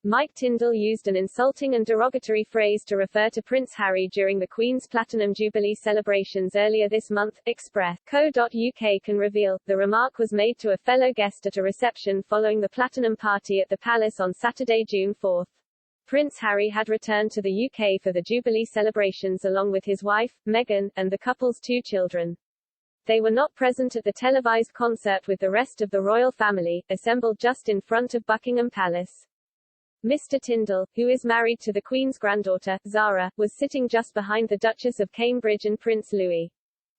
Mike Tindall used an insulting and derogatory phrase to refer to Prince Harry during the Queen's Platinum Jubilee celebrations earlier this month. Express.co.uk can reveal, the remark was made to a fellow guest at a reception following the Platinum Party at the Palace on Saturday, June 4. Prince Harry had returned to the UK for the Jubilee celebrations along with his wife, Meghan, and the couple's 2 children. They were not present at the televised concert with the rest of the royal family, assembled just in front of Buckingham Palace. Mr. Tindall, who is married to the Queen's granddaughter, Zara, was sitting just behind the Duchess of Cambridge and Prince Louis.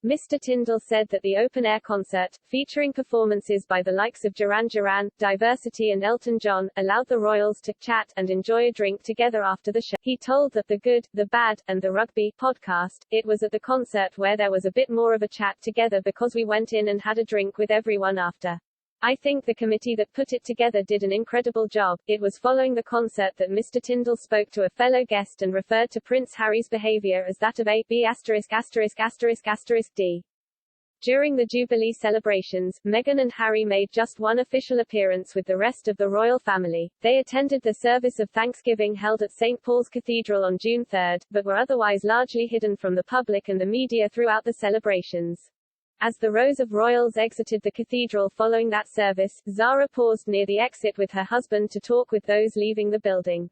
Mr. Tindall said that the open-air concert, featuring performances by the likes of Duran Duran, Diversity and Elton John, allowed the royals to chat and enjoy a drink together after the show. He told the Good, the Bad, and the Rugby podcast, "It was at the concert where there was a bit more of a chat together because we went in and had a drink with everyone after. I think the committee that put it together did an incredible job." It was following the concert that Mr. Tindall spoke to a fellow guest and referred to Prince Harry's behavior as that of a B***********. During the Jubilee celebrations, Meghan and Harry made just one official appearance with the rest of the royal family. They attended the service of Thanksgiving held at St. Paul's Cathedral on June 3, but were otherwise largely hidden from the public and the media throughout the celebrations. As the rows of royals exited the cathedral following that service, Zara paused near the exit with her husband to talk with those leaving the building.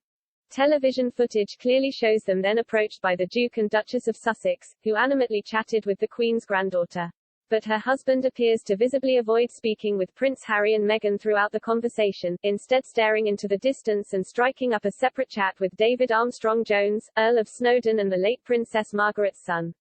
Television footage clearly shows them then approached by the Duke and Duchess of Sussex, who animately chatted with the Queen's granddaughter. But her husband appears to visibly avoid speaking with Prince Harry and Meghan throughout the conversation, instead staring into the distance and striking up a separate chat with David Armstrong-Jones, Earl of Snowdon and the late Princess Margaret's son.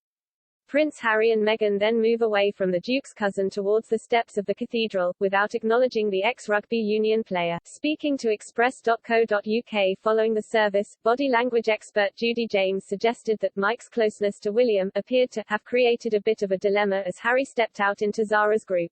Prince Harry and Meghan then move away from the Duke's cousin towards the steps of the cathedral, without acknowledging the ex-rugby union player. Speaking to Express.co.uk following the service, body language expert Judy James suggested that Mike's closeness to William appeared to have created a bit of a dilemma as Harry stepped out into Zara's group.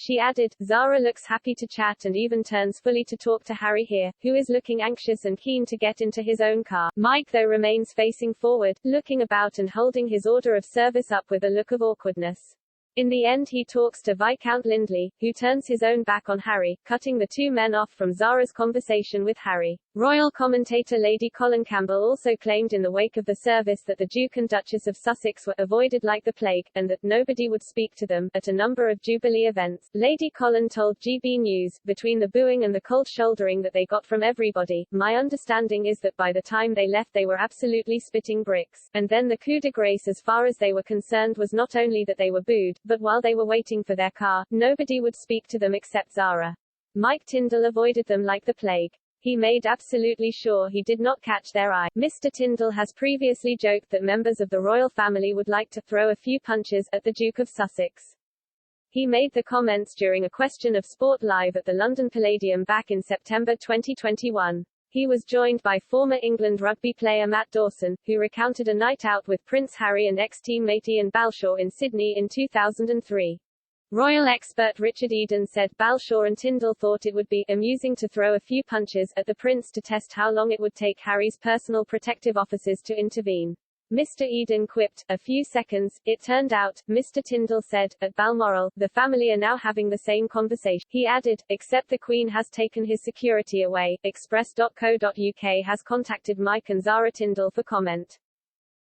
She added, "Zara looks happy to chat and even turns fully to talk to Harry here, who is looking anxious and keen to get into his own car. Mike though remains facing forward, looking about and holding his order of service up with a look of awkwardness. In the end he talks to Viscount Lindley, who turns his own back on Harry, cutting the 2 men off from Zara's conversation with Harry." Royal commentator Lady Colin Campbell also claimed in the wake of the service that the Duke and Duchess of Sussex were avoided like the plague, and that nobody would speak to them. At a number of Jubilee events, Lady Colin told GB News, "Between the booing and the cold shouldering that they got from everybody, my understanding is that by the time they left they were absolutely spitting bricks. And then the coup de grace as far as they were concerned was not only that they were booed, but while they were waiting for their car, nobody would speak to them except Zara. Mike Tindall avoided them like the plague. He made absolutely sure he did not catch their eye." Mr. Tindall has previously joked that members of the royal family would like to throw a few punches at the Duke of Sussex. He made the comments during a Question of Sport live at the London Palladium back in September 2021. He was joined by former England rugby player Matt Dawson, who recounted a night out with Prince Harry and ex-teammate Ian Balshaw in Sydney in 2003. Royal expert Richard Eden said Balshaw and Tindall thought it would be amusing to throw a few punches at the prince to test how long it would take Harry's personal protective officers to intervene. Mr. Eden quipped, "A few seconds, it turned out." Mr. Tindall said, "At Balmoral, the family are now having the same conversation." He added, "Except the Queen has taken his security away." Express.co.uk has contacted Mike and Zara Tindall for comment.